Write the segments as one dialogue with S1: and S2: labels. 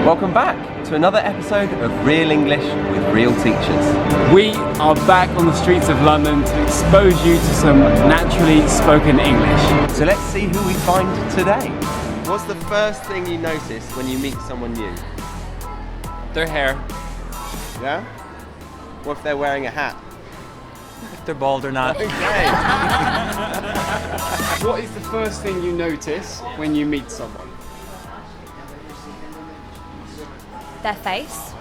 S1: Welcome back to another episode of Real English with Real Teachers.
S2: We are back on the streets of London to expose you to some naturally spoken English.
S1: So let's see who we find today. What's the first thing you notice when you meet someone new?
S3: Their hair,
S1: Yeah? What if they're wearing a hat?
S3: if they're bald or not.
S1: Okay.
S2: What is the first thing you notice when you meet someone?
S4: Their face.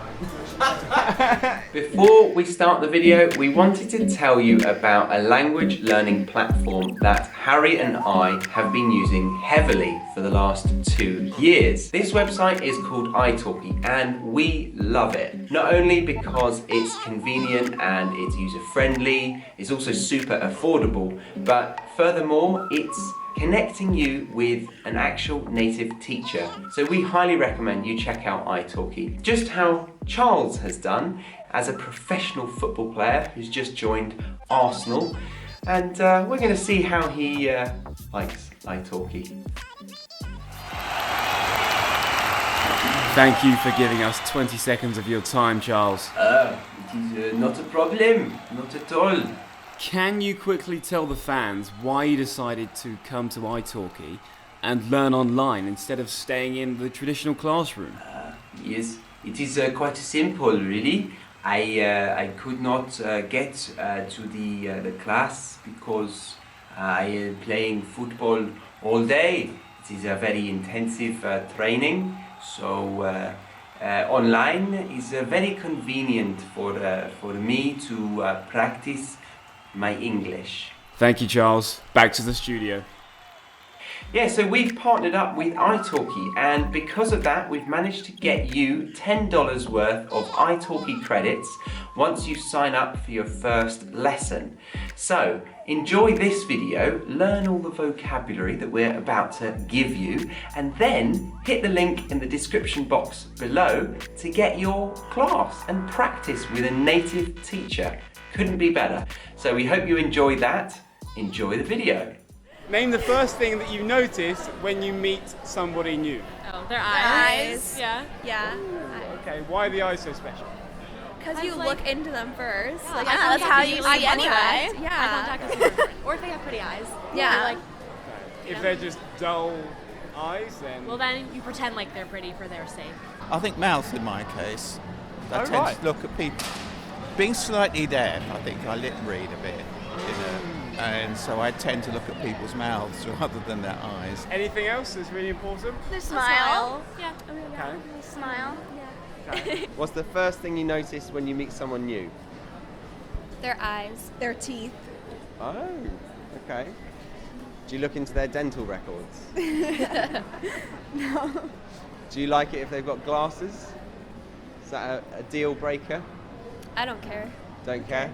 S1: Before we start the video, we wanted to tell you about a language learning platform that Harry and I have been using heavily for the last 2 years. This website is called italki and we love it. Not only because it's convenient and it's user-friendly, it's also super affordable, but furthermore, it's connecting you with an actual native teacher. So we highly recommend you check out italki. Just how Charles has done as a professional football player who's just joined Arsenal. And we're going to see how he likes italki.
S2: Thank you for giving us 20 seconds of your time, Charles.
S1: It is not a problem, not at all.
S2: Can you quickly tell the fans why you decided to come to italki and learn online instead of staying in the traditional classroom?
S1: Yes, it is quite simple, really. I could not get to the class because I am playing football all day. It is a very intensive training, so online is very convenient for me to practice my English.
S2: Thank you, Charles. Back to the studio.
S1: Yeah, so we've partnered up with italki, and because of that, we've managed to get you $10 worth of italki credits once you sign up for your first lesson. So, enjoy this video, learn all the vocabulary that we're about to give you, and then hit the link in the description box below to get your class and practice with a native teacher. Couldn't be better. So we hope you enjoyed that. Enjoy the video.
S2: Name the first thing that you notice when you meet somebody new.
S5: Oh, their eyes. Yeah.
S4: Yeah.
S2: Okay, why are the eyes so special?
S4: Because you
S5: like-
S4: look into them first.
S5: Yeah,
S4: Like,
S5: eye
S4: that's how
S5: contact
S4: you
S5: is
S4: see
S5: usually
S4: anyway.
S5: contact. Eye
S4: Yeah.
S5: contact is super important. Or if they have pretty eyes.
S4: Yeah.
S5: Like,
S2: If they're just dull eyes, then...
S5: well, then you pretend like they're pretty for their sake.
S6: I think mouth in my case. I
S2: Oh,
S6: tend
S2: right.
S6: to look at people. Being slightly deaf, I think I lip read a bit, and so I tend to look at people's mouths rather than their eyes.
S2: Anything else that's really important?
S4: The smile.
S5: Yeah.
S2: Okay.
S4: Smile.
S2: Okay.
S1: What's the first thing you notice when you meet someone new?
S4: Their eyes. Their teeth.
S1: Oh, okay. Do you look into their dental records?
S4: No.
S1: Do you like it if they've got glasses? Is that a deal breaker?
S4: I don't care.
S1: Don't care?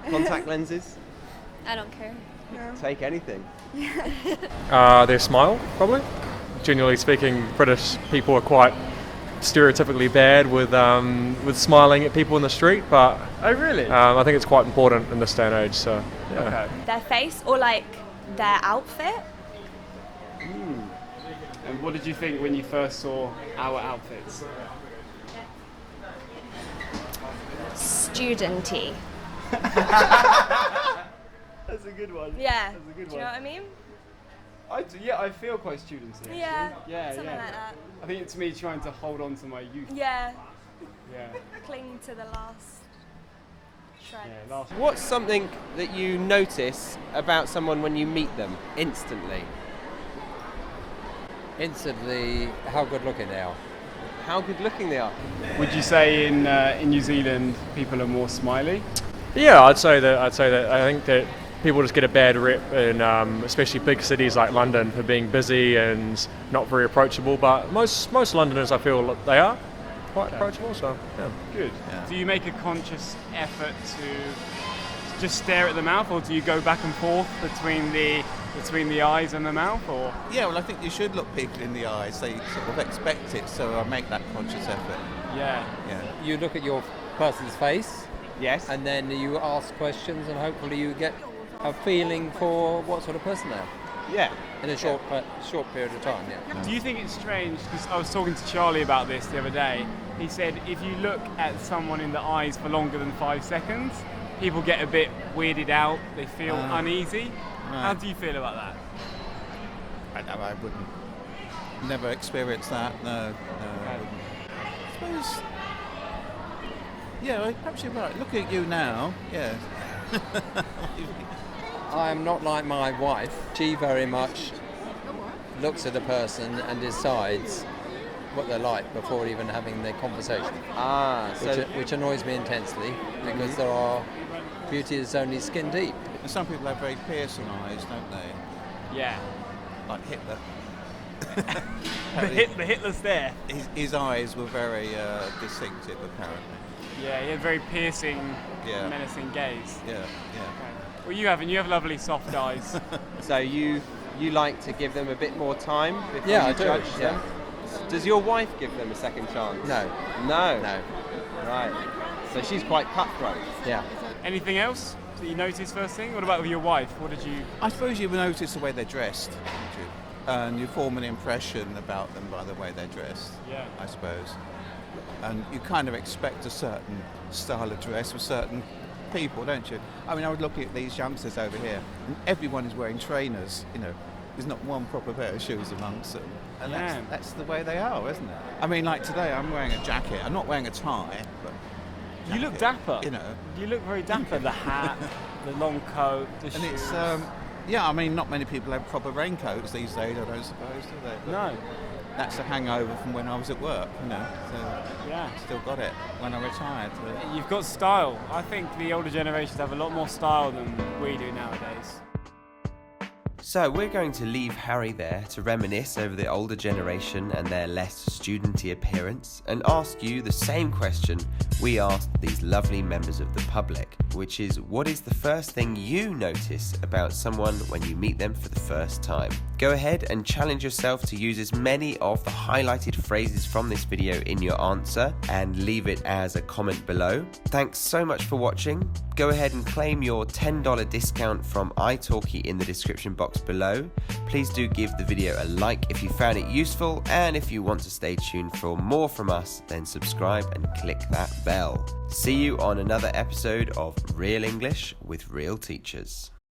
S1: Contact lenses?
S4: I don't care. No.
S1: Take anything.
S7: Their smile, probably. Generally speaking, British people are quite stereotypically bad with smiling at people in the street, but
S2: Oh, really?
S7: I think it's quite important in this day and age. So, yeah.
S2: Okay.
S4: Their face or like their outfit.
S2: And what did you think when you first saw our outfits?
S4: Studenty.
S2: That's a good one.
S4: Yeah.
S2: That's a good
S4: Do you know
S2: one.
S4: what I mean?
S2: I feel quite studency. actually.
S4: Yeah.
S2: Yeah,
S4: Something
S2: yeah.
S4: like that.
S2: I think it's me trying to hold on to my youth.
S4: Yeah.
S2: Yeah.
S4: Cling to the last shred.
S2: Yeah, last
S1: What's something that you notice about someone when you meet them instantly?
S3: Instantly, how good looking they are.
S1: How good looking they are.
S2: Would you say in New Zealand people are more smiley?
S7: Yeah, I'd say that. I think that people just get a bad rep in, especially big cities like London, for being busy and not very approachable. But most Londoners, I feel, they are quite approachable. So, yeah.
S2: Good.
S6: Yeah.
S2: Do you make a conscious effort to just stare at the mouth, or do you go back and forth between the eyes and the mouth, or?
S6: Yeah, well, I think you should look people in the eyes. They sort of expect it, so I make that conscious effort.
S2: Yeah.
S6: Yeah.
S3: You look at your person's face,
S1: Yes?
S3: and then you ask questions, and hopefully you get a feeling for what sort of person they are.
S1: Yeah.
S3: in a short period of time. Yeah.
S2: Do you think it's strange, because I was talking to Charlie about this the other day, he said if you look at someone in the eyes for longer than 5 seconds, people get a bit weirded out, they feel uneasy. How do you feel about that?
S6: I wouldn't. Never experienced that. No, I wouldn't. I suppose. Yeah, perhaps you're right. Looking at you now, yeah.
S3: I am not like my wife. She very much looks at a person and decides what they're like before even having the conversation. Which annoys me intensely, because there are beauty is only skin deep.
S6: And some people have very piercing eyes, don't they?
S2: Yeah.
S6: Like Hitler.
S2: The Hitler stare.
S6: His eyes were very distinctive, apparently.
S2: Yeah, he had very piercing,
S6: Yeah.
S2: menacing gaze.
S6: Yeah.
S2: Well, you have lovely soft eyes.
S1: So you like to give them a bit more time before
S3: Yeah,
S1: you
S3: I do,
S1: judge
S3: yeah.
S1: them? Does your wife give them a second chance?
S3: No.
S1: No?
S3: No.
S1: Right. So she's quite cutthroat.
S3: Yeah.
S2: Anything else that you noticed first thing? What about with your wife? What did you...
S6: I suppose you notice the way they're dressed, don't you? And you form an impression about them by the way they're dressed,
S2: Yeah.
S6: I suppose. And you kind of expect a certain style of dress for certain people, don't you? I mean, I was looking at these youngsters over here, and everyone is wearing trainers, you know. There's not one proper pair of shoes amongst them. And
S2: Yeah.
S6: that's the way they are, isn't it? I mean, like today, I'm wearing a jacket. I'm not wearing a tie, but...
S2: You look
S6: jacket,
S2: dapper.
S6: You know.
S2: You look very dapper. The hat, the long coat, the shoes.
S6: And it's, yeah, I mean, not many people have proper raincoats these days, I don't suppose, do they? But
S2: No.
S6: that's a hangover from when I was at work, you know. So
S2: Yeah.
S6: still got it when I retired. So.
S2: You've got style. I think the older generations have a lot more style than we do nowadays.
S1: So we're going to leave Harry there to reminisce over the older generation and their less studenty appearance, and ask you the same question we asked these lovely members of the public, which is, what is the first thing you notice about someone when you meet them for the first time? Go ahead and challenge yourself to use as many of the highlighted phrases from this video in your answer, and leave it as a comment below. Thanks so much for watching. Go ahead and claim your $10 discount from italki in the description box below. Please do give the video a like if you found it useful, and if you want to stay tuned for more from us, then subscribe and click that bell. See you on another episode of Real English with Real Teachers.